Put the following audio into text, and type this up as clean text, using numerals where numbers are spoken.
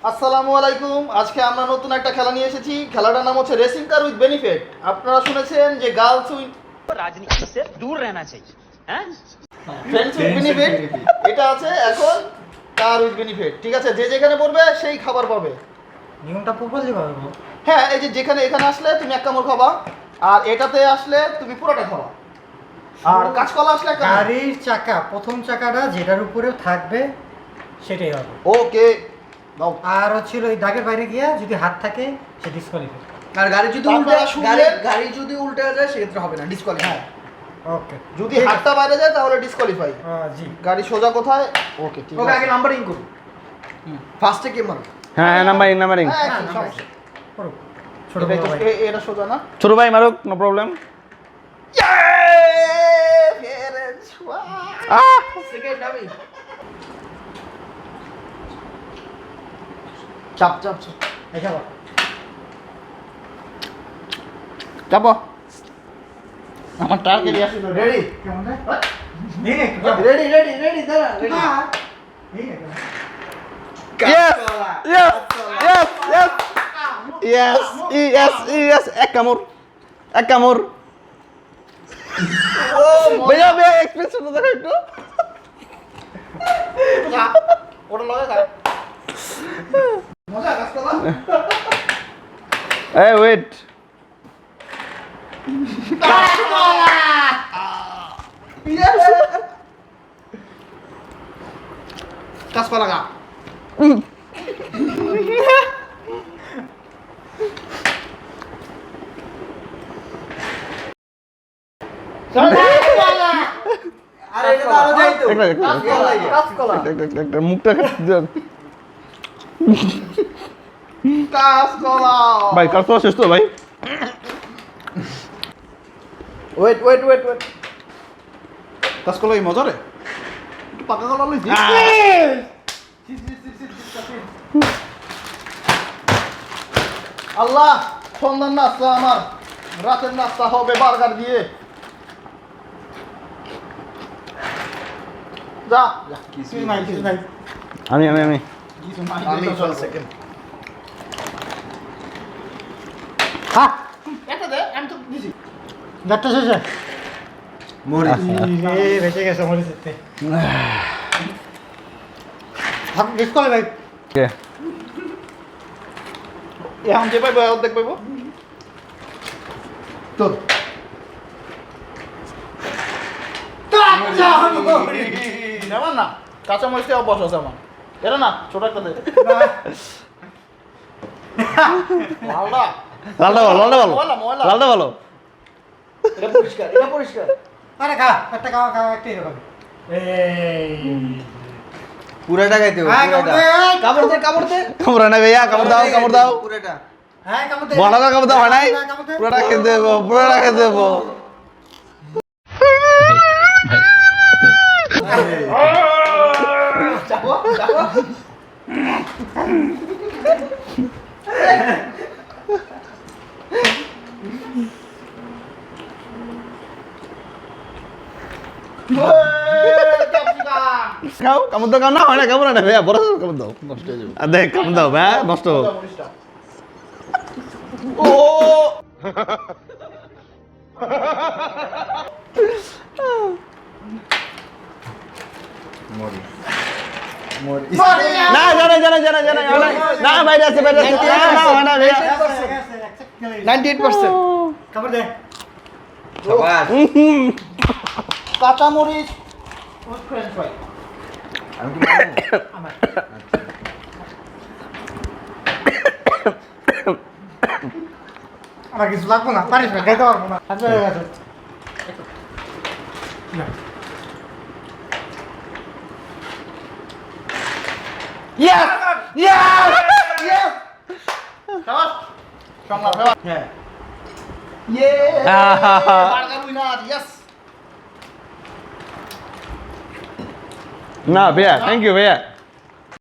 আসসালামু আলাইকুম। আজকে আমরা নতুন একটা খেলা নিয়ে এসেছি। খেলাটার নাম হচ্ছে রেসিং কার উইথ বেনিফিট। আপনারা শুনেছেন যে গার্লস উইথ राजनीति से दूर रहना चाहिए हैं? ফ্রেন্ডস উইথ বেনিফিট, এটা আছে এখন কার উইথ বেনিফিট। ঠিক আছে, যে যেখানে পড়বে সেই খাবার পাবে। নিয়মটা প্রপারলি পারবো। হ্যাঁ, এই যে যেখানে এখানে আসলে তুমি এক কামড় খাবা, আর এটাতে আসলে তুমি পুরোটা খাবা, আর কাঁচকলা আসলে একটা গাড়ির চাকা প্রথম চাকাটা যেটার উপরে থাকবে সেটাই হবে। ওকে দাও। আর হচ্ছিল ওই দাগের বাইরে গিয়া যদি হাত থাকে সে ডিসকোয়ালিফাই। আর গাড়ি যদি তারপরে উল্টে শুনলেন- গাড়ি যদি উল্টে যায় সেক্ষেত্রে হবে না, ডিসকোয়ালিফাই। ওকে, যদি হাতটা বাইরে যায় তাহলে ডিসকোয়ালিফাই। জি গাড়ি সোজা কোথায়? ওকে ঠিক ওকে, আছে। আগে নাম্বারিং করুন। ফার্স্টে কে মারবে? হ্যাঁ নাম্বারিং হ্যাঁ, না, কি না, সমস্যা? করো। ছোট এটাই তো, বড় ভাই। এটা সোজা না? ছোট ভাই মারুক, নো প্রবলেম। সেকেন্ড আমি। চাপ চাপ চাপ। এই যাবো। যাবো। আমার টার্গেট আসলে রেডি। কেমন রে? এই নে, একটু যাবো। রেডি রেডি রেডি দাঁড়া রেডি। এই নে, একটু। Yes, yes, এক কামড়। ভাইয়া এক্সপ্রেশন দেখো একটু। ওটা লগে খা। মজা কাজকলা। এই ওয়েট। কাজকলা খা। আরে এটা তো আরো যাইতো। কাজকলা। একটা মুখটা কাজকলা। ভাই কাজ শেষ তো ভাই। Wait wait wait wait. কাজকলা কি মজা রে? একটু পাকা কলা লইছি। আল্লাহ, সন্ধ্যার নাস্তা আমার, রাতের নাস্তা হবে বার্গার দিয়ে। যা যা, কিছু নাই, কিছু নাই। আমি কিছু নাই, আমি এটা চলবে। সেকেন্ড। হ্যাঁ, এটা দে, আমি তো দিছি। ব্যাটটা শেষে। মরিচ। এই বেঁচে গেছে মরিচেতে। হাত ডিসকোয়ালিফাই। কে এখন যে পাইবো অর্ধেক পাইবো। তোর নেবার না, কাঁচা মরিচ দিয়ে অভ্যাস আছে আমার। এটা না, ছোট একটা দে। লালটা লালটা ভালো ময়লা, ময়লা। লালটা ভালো। এটা পরিষ্কার, এটা পরিষ্কার। আরে খা, একটা খাওয়া খাওয়া একটাই হবে। এই পুরাটা খাইতে হবে, হ্যাঁ, পুরাটা। কামড় দে। কামড় দে। কামড় না ভাইয়া, কামড় দাও। পুরাটা। হ্যাঁ, কামড় দে। বড় কামড় দাও হয় নাই। কামড় দে। পুরোটা খেতে দেবো। যাবো যাবো। খাও কামড় দাও, না হয় না কামড় না ভাইয়া, বড় কামড় দাও, নষ্ট হয়ে যাবে। আর দেখ কামড় দাও ভাইয়া, নষ্ট হোক। ও না জানা না বাইরে আছে না হয় না ভাইয়া। 98%। কামড় দে। শাবাশ। কাঁচা মরিচ ফ্রেঞ্চ ফ্রাই। আমি কি মারবো? আমার কিছু লাগবো না, পারিস না, খাইতে পারবো না। আচ্ছা, হয়ে গেছে। না। Yes! Yes! Yes! শাবাশ। সংলাপ শাবাশ। হ্যাঁ। Burger winner, yes! না ভাইয়া, থ্যাংক ইউ ভাইয়া।